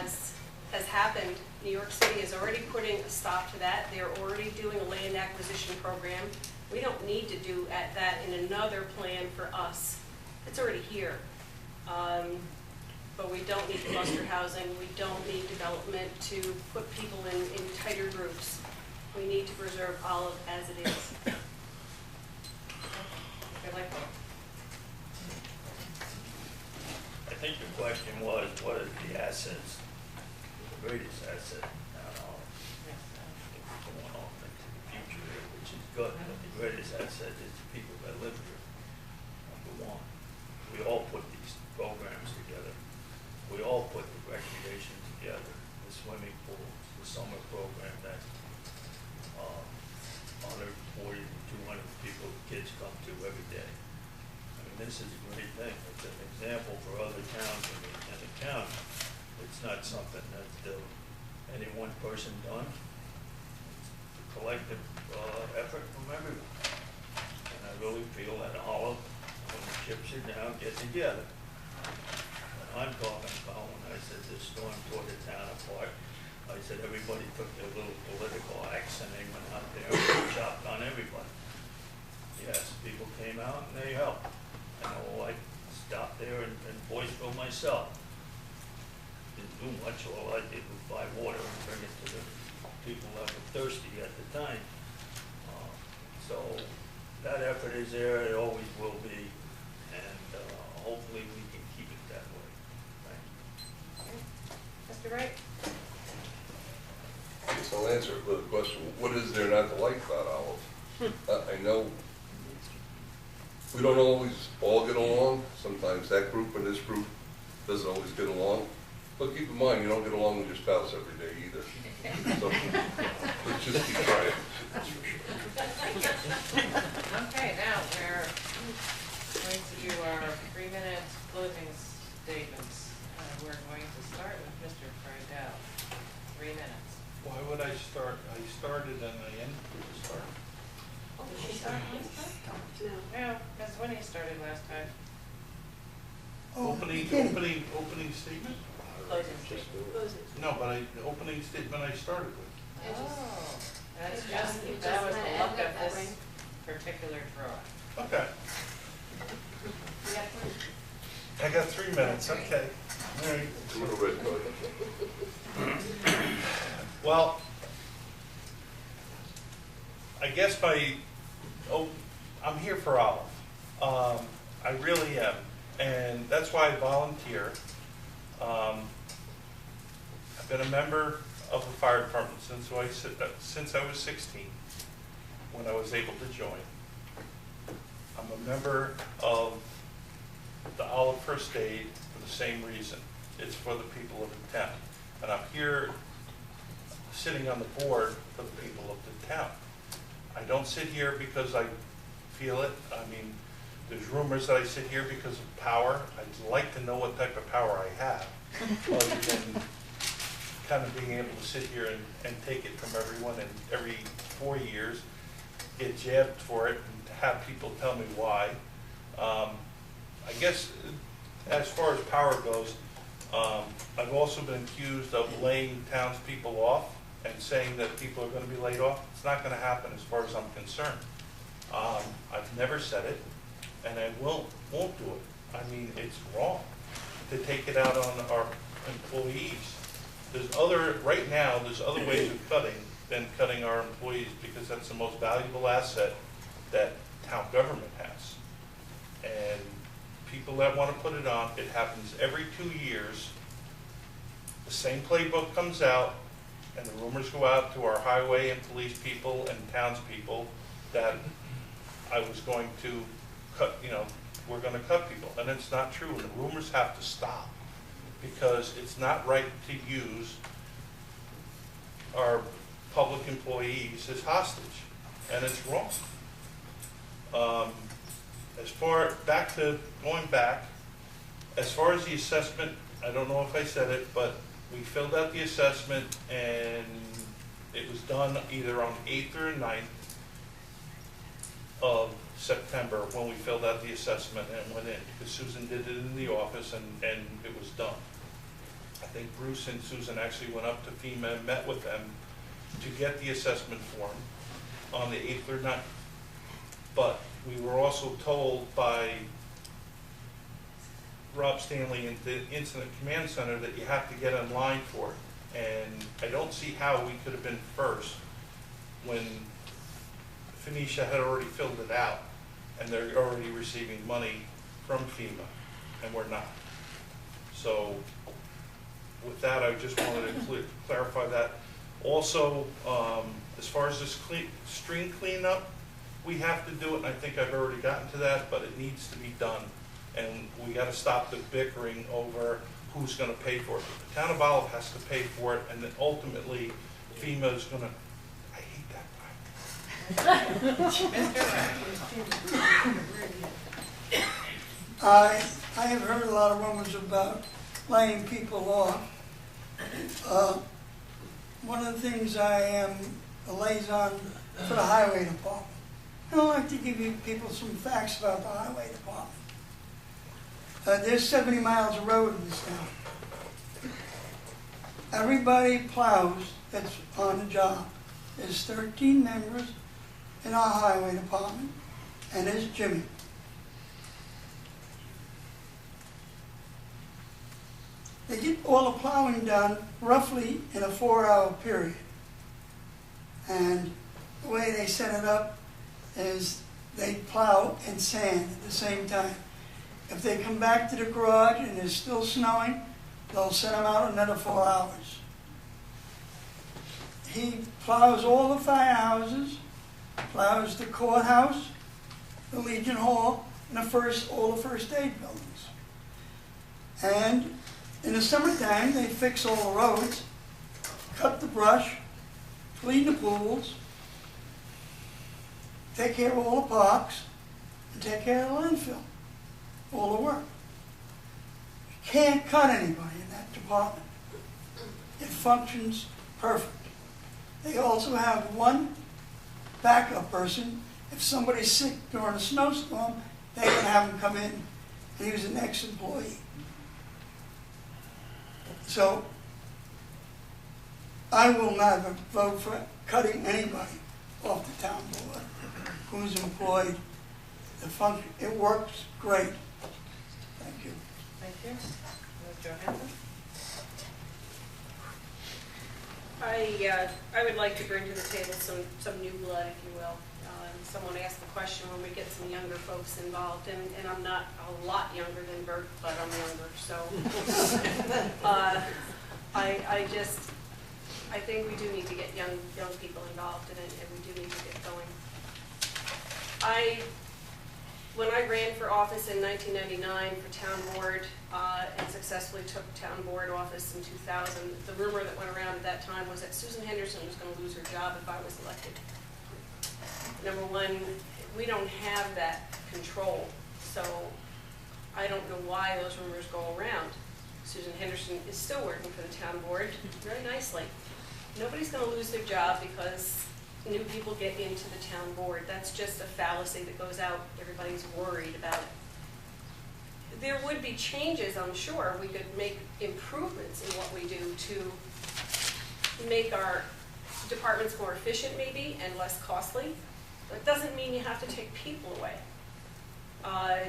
has happened. New York City is already putting a stop to that. They're already doing a land acquisition program. We don't need to do that in another plan for us. It's already here. But we don't need cluster housing. We don't need development to put people in tighter groups. We need to preserve Olive as it is. I think the question was, what are the assets, the greatest asset going on into the future here, which is good, but the greatest asset is the people that live here. Number one, we all put these programs together. We all put the recreation together, the swimming pools, the summer program that 140 to 200 people, kids come to every day. I mean, this is a great thing. It's an example for other towns in the county. It's not something that any one person done. It's a collective effort from everyone. And I really feel that Olive, when the chips are down, get together. And I'm talking about when I said this storm tore the town apart, I said everybody took their little political axe and they went out there and chopped on everybody. Yes, people came out and they helped. I know I stopped there in Boyceville myself. Didn't do much. All I did was buy water and bring it to the people that were thirsty at the time. So that effort is there. It always will be. And hopefully we can keep it that way. Thank you. Mr. Wright? I guess I'll answer it with a question. What is there not to like about Olive? I know we don't always all get along. Sometimes that group and this group doesn't always get along. But keep in mind, you don't get along with your spouse every day either. So let's just keep trying. Okay, now we're going to do our 3-minute closing statements. We're going to start with Mr. Friedel. 3 minutes. Why would I start? I started and I ended with a start. Did she start last time? No. No, that's when he started last time. Opening statement? Closing statement. Closing. No, but the opening statement I started with. Oh, that's It just, just that was kinda the luck ended of that this way. particular draw. Okay, We got one. I got 3 minutes, okay. All right. A little red card. Well, I guess I'm here for Olive. I really am, and that's why I volunteer. I've been a member of the fire department since I was 16, when I was able to join. I'm a member of the Olive First Aid for the same reason. It's for the people of the town. And I'm here sitting on the board for the people of the town. I don't sit here because I feel it. I mean, there's rumors that I sit here because of power. I'd like to know what type of power I have, other than kind of being able to sit here and take it from everyone, and every 4 years get jabbed for it and have people tell me why. I guess as far as power goes, I've also been accused of laying townspeople off and saying that people are going to be laid off. It's not going to happen as far as I'm concerned. I've never said it, and I won't do it. I mean, it's wrong to take it out on our employees. Right now, there's other ways of cutting than cutting our employees, because that's the most valuable asset that town government has. And people that want to put it on, it happens every 2 years. The same playbook comes out, and the rumors go out to our highway and police people and townspeople that I was going to cut, we're going to cut people. And it's not true. And the rumors have to stop, because it's not right to use our public employees as hostage, and it's wrong. As far as the assessment, I don't know if I said it, but we filled out the assessment, and it was done either on 8th or 9th of September when we filled out the assessment and went in, because Susan did it in the office, and it was done. I think Bruce and Susan actually went up to FEMA and met with them to get the assessment form on the 8th or 9th. But we were also told by Rob Stanley in the Incident Command Center that you have to get online for it. And I don't see how we could have been first when Phoenicia had already filled it out and they're already receiving money from FEMA, and we're not. So with that, I just wanted to clarify that. Also, as far as this stream cleanup, we have to do it, and I think I've already gotten to that, but it needs to be done. And we got to stop the bickering over who's going to pay for it. The town of Olive has to pay for it, and then ultimately FEMA is going to, I hate that guy. Mr. Lang. I have heard a lot of rumors about laying people off. One of the things, I am a liaison for the highway department. I don't like to give you people some facts about the highway department. There's 70 miles of road in this town. Everybody plows that's on the job. There's 13 members in our highway department, and there's Jimmy. They get all the plowing done roughly in a 4-hour period. And the way they set it up is they plow and sand at the same time. If they come back to the garage and it's still snowing, they'll send them out another 4 hours. He plows all the firehouses, plows the courthouse, the Legion Hall, and all the first aid buildings. And in the summertime, they fix all the roads, cut the brush, clean the pools, take care of all the parks, and take care of the landfill. All the work. You can't cut anybody in that department. It functions perfect. They also have one backup person. If somebody's sick during a snowstorm, they can have him come in, and he was an ex-employee. So I will never vote for cutting anybody off the town board who's employed. It works great. Thank you. Thank you. Ms. Johansson? I would like to bring to the table some new blood, if you will. Someone asked the question when we get some younger folks involved, and I'm not a lot younger than Bert, but I'm younger, so. I think we do need to get young people involved in it, and we do need to get going. When I ran for office in 1999 for town board and successfully took town board office in 2000, the rumor that went around at that time was that Susan Henderson was going to lose her job if I was elected. Number one, we don't have that control, so I don't know why those rumors go around. Susan Henderson is still working for the town board very nicely. Nobody's going to lose their job because new people get into the town board. That's just a fallacy that goes out. Everybody's worried about it. There would be changes, I'm sure. We could make improvements in what we do to make our departments more efficient maybe and less costly. But it doesn't mean you have to take people away.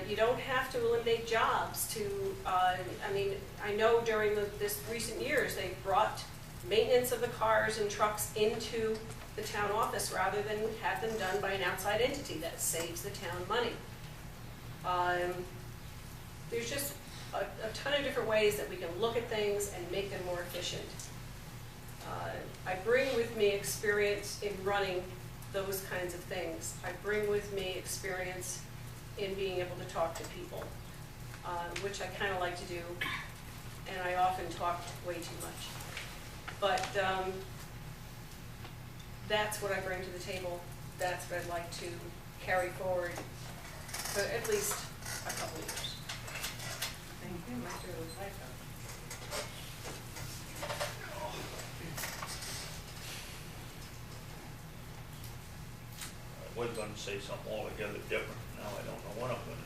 You don't have to eliminate jobs to, I mean, I know during this recent years they've brought maintenance of the cars and trucks into the town office rather than have them done by an outside entity. That saves the town money. There's just a ton of different ways that we can look at things and make them more efficient. I bring with me experience in running those kinds of things. I bring with me experience in being able to talk to people, which I kind of like to do, and I often talk way too much. But that's what I bring to the table. That's what I'd like to carry forward for at least a couple of years. Thank you. Mr. Lyko? I was going to say something altogether different. Now I don't know what I'm going to